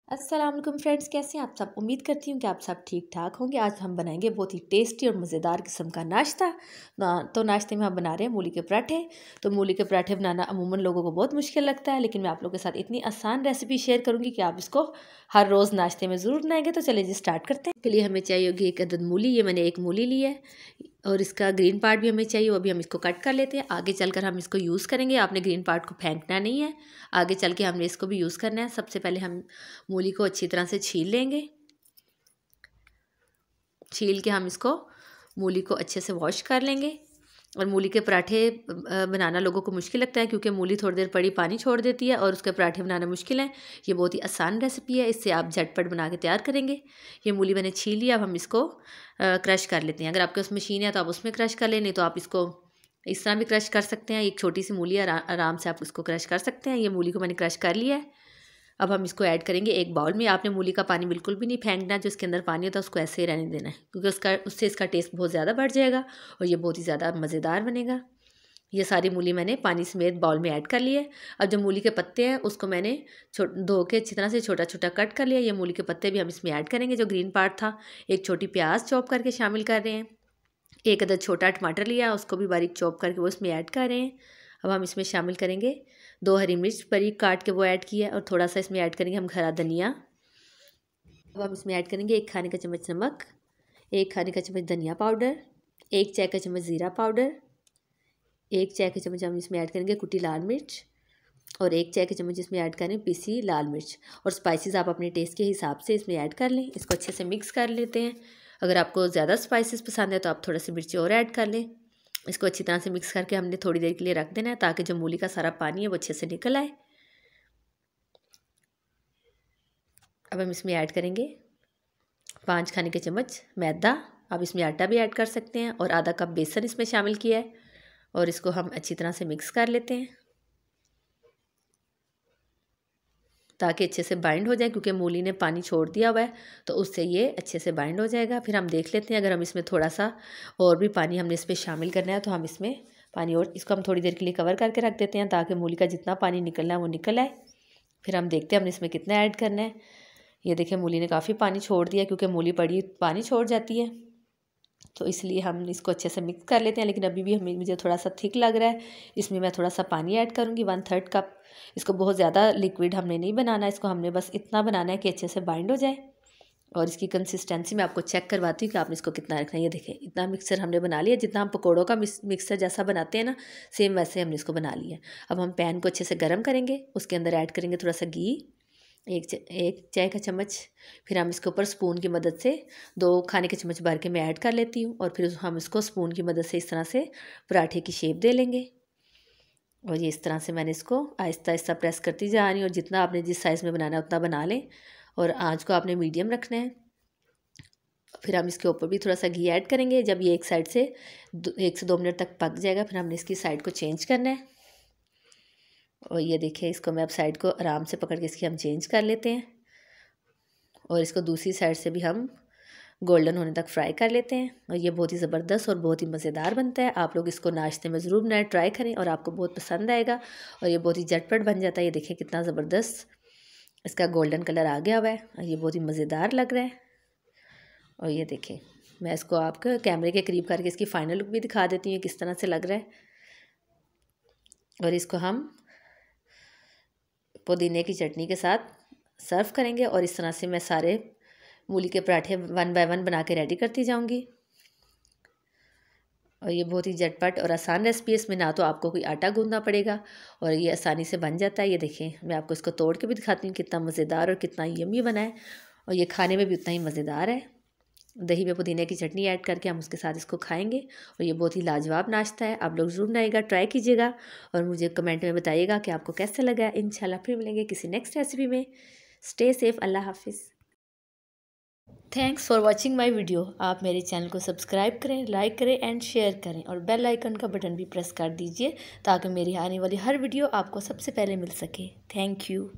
अस्सलाम वालेकुम फ्रेंड्स, कैसे हैं आप सब। उम्मीद करती हूँ कि आप सब ठीक ठाक होंगे। आज हम बनाएंगे बहुत ही टेस्टी और मज़ेदार किस्म का नाश्ता। तो नाश्ते में हम बना रहे हैं मूली के पराठे। तो मूली के पराठे बनाना अमूमन लोगों को बहुत मुश्किल लगता है, लेकिन मैं आप लोगों के साथ इतनी आसान रेसिपी शेयर करूँगी कि आप इसको हर रोज़ नाश्ते में ज़रूर बनाएंगे। तो चलिए जी स्टार्ट करते हैं। इसके लिए हमें चाहिए होगी 1 अदद मूली। ये मैंने 1 मूली ली है और इसका ग्रीन पार्ट भी हमें चाहिए, वो भी हम इसको कट कर लेते हैं। आगे चलकर हम इसको यूज़ करेंगे। आपने ग्रीन पार्ट को फेंकना नहीं है, आगे चल के हमने इसको भी यूज़ करना है। सबसे पहले हम मूली को अच्छी तरह से छील लेंगे। छील के हम इसको मूली को अच्छे से वॉश कर लेंगे। और मूली के पराठे बनाना लोगों को मुश्किल लगता है, क्योंकि मूली थोड़ी देर पड़ी पानी छोड़ देती है और उसके पराठे बनाना मुश्किल है। ये बहुत ही आसान रेसिपी है, इससे आप झटपट बना के तैयार करेंगे। ये मूली मैंने छील लिया। अब हम इसको क्रश कर लेते हैं। अगर आपके पास मशीन है तो आप उसमें क्रश कर लें, नहीं तो आप इसको इस तरह भी क्रश कर सकते हैं। एक छोटी सी मूली है, आराम से आप इसको क्रश कर सकते हैं। ये मूली को मैंने क्रश कर लिया है। अब हम इसको ऐड करेंगे एक बाउल में। आपने मूली का पानी बिल्कुल भी नहीं फेंकना, जो इसके अंदर पानी होता है उसको ऐसे ही रहने देना है, क्योंकि उससे इसका टेस्ट बहुत ज़्यादा बढ़ जाएगा और ये बहुत ही ज़्यादा मज़ेदार बनेगा। ये सारी मूली मैंने पानी समेत बाउल में ऐड कर ली है। अब जो मूली के पत्ते हैं उसको मैंने धो के अच्छी तरह से छोटा छोटा कट कर लिया। ये मूली के पत्ते भी हम इसमें ऐड करेंगे, जो ग्रीन पार्ट था। एक छोटी प्याज चॉप करके शामिल कर रहे हैं। 1 अदद छोटा टमाटर लिया, उसको भी बारीक चॉप करके वो इसमें ऐड कर रहे हैं। अब हम इसमें शामिल करेंगे 2 हरी मिर्च बारीक काट के वो ऐड किया, और थोड़ा सा इसमें ऐड करेंगे हम हरा धनिया। अब हम इसमें ऐड करेंगे 1 खाने का चम्मच नमक, 1 खाने का चम्मच धनिया पाउडर, 1 चाय का चम्मच ज़ीरा पाउडर, 1 चाय का चम्मच हम इसमें ऐड करेंगे कुटी लाल मिर्च, और 1 चाय का चम्मच इसमें ऐड करें पीसी लाल मिर्च। और स्पाइसेस आप अपने टेस्ट के हिसाब से इसमें ऐड कर लें। इसको अच्छे से मिक्स कर लेते हैं। अगर आपको ज़्यादा स्पाइसेस पसंद है तो आप थोड़ा सी मिर्ची और ऐड कर लें। इसको अच्छी तरह से मिक्स करके हमने थोड़ी देर के लिए रख देना है, ताकि जो मूली का सारा पानी है वो अच्छे से निकल आए। अब हम इसमें ऐड करेंगे 5 खाने के चम्मच मैदा। अब इसमें आटा भी ऐड कर सकते हैं, और आधा कप बेसन इसमें शामिल किया है, और इसको हम अच्छी तरह से मिक्स कर लेते हैं ताकि अच्छे से बाइंड हो जाए, क्योंकि मूली ने पानी छोड़ दिया हुआ है, तो उससे ये अच्छे से बाइंड हो जाएगा। फिर हम देख लेते हैं, अगर हम इसमें थोड़ा सा और भी पानी हमने इसमें शामिल करना है तो हम इसमें पानी, और इसको हम थोड़ी देर के लिए कवर करके रख देते हैं, ताकि मूली का जितना पानी निकलना है वो निकल आए। फिर हम देखते हैं हमने इसमें कितना ऐड करना है। ये देखिए मूली ने काफ़ी पानी छोड़ दिया, क्योंकि मूली पड़ी पानी छोड़ जाती है, तो इसलिए हम इसको अच्छे से मिक्स कर लेते हैं। लेकिन अभी भी मुझे थोड़ा सा थिक लग रहा है, इसमें मैं थोड़ा सा पानी ऐड करूँगी 1/3 कप। इसको बहुत ज़्यादा लिक्विड हमने नहीं बनाना, इसको हमने बस इतना बनाना है कि अच्छे से बाइंड हो जाए। और इसकी कंसिस्टेंसी मैं आपको चेक करवाती हूँ कि आपने इसको कितना रखना है। ये देखिए इतना मिक्सचर हमने बना लिया, जितना हम पकौड़ों का मिक्सचर जैसा बनाते हैं ना, सेम वैसे हमने इसको बना लिया। अब हम पैन को अच्छे से गर्म करेंगे, उसके अंदर ऐड करेंगे थोड़ा सा घी, एक चाय का चम्मच। फिर हम इसके ऊपर स्पून की मदद से 2 खाने के चम्मच भर के मैं ऐड कर लेती हूँ, और फिर हम इसको स्पून की मदद से इस तरह से पराठे की शेप दे लेंगे। और ये इस तरह से मैंने इसको आहिस्ता आहिस्ता प्रेस करती जा रही हूँ, और जितना आपने जिस साइज़ में बनाना है उतना बना लें, और आँच को आपने मीडियम रखना है। फिर हम इसके ऊपर भी थोड़ा सा घी ऐड करेंगे। जब ये एक साइड से 1 से 2 मिनट तक पक जाएगा, फिर हमने इसकी साइड को चेंज करना है। और ये देखिए इसको मैं अब साइड को आराम से पकड़ के इसकी हम चेंज कर लेते हैं, और इसको दूसरी साइड से भी हम गोल्डन होने तक फ्राई कर लेते हैं। और ये बहुत ही ज़बरदस्त और बहुत ही मज़ेदार बनता है। आप लोग इसको नाश्ते में ज़रूर बनाएं, ट्राई करें, और आपको बहुत पसंद आएगा। और ये बहुत ही झटपट बन जाता है। ये देखिए कितना ज़बरदस्त इसका गोल्डन कलर आ गया हुआ है, और ये बहुत ही मज़ेदार लग रहा है। और ये देखिए मैं इसको आपको कैमरे के करीब करके इसकी फ़ाइनल लुक भी दिखा देती हूँ किस तरह से लग रहा है। और इसको हम पुदीने की चटनी के साथ सर्व करेंगे, और इस तरह से मैं सारे मूली के पराठे 1 बाय 1 बना के रेडी करती जाऊंगी। और ये बहुत ही झटपट और आसान रेसिपी है। इसमें ना तो आपको कोई आटा गूंदना पड़ेगा, और ये आसानी से बन जाता है। ये देखें मैं आपको इसको तोड़ के भी दिखाती हूँ कितना मज़ेदार और कितना यम्मी बना है, और ये खाने में भी उतना ही मज़ेदार है। दही में पुदीने की चटनी ऐड करके हम उसके साथ इसको खाएंगे, और ये बहुत ही लाजवाब नाश्ता है। आप लोग ज़रूर बनाइएगा, ट्राई कीजिएगा, और मुझे कमेंट में बताइएगा कि आपको कैसा लगा। इंशाल्लाह फिर मिलेंगे किसी नेक्स्ट रेसिपी में। स्टे सेफ, अल्लाह हाफिज़। Thanks for watching my video. आप मेरे चैनल को सब्सक्राइब करें, लाइक करें एंड शेयर करें, और बेल आइकन का बटन भी प्रेस कर दीजिए, ताकि मेरी आने वाली हर वीडियो आपको सबसे पहले मिल सके। Thank you.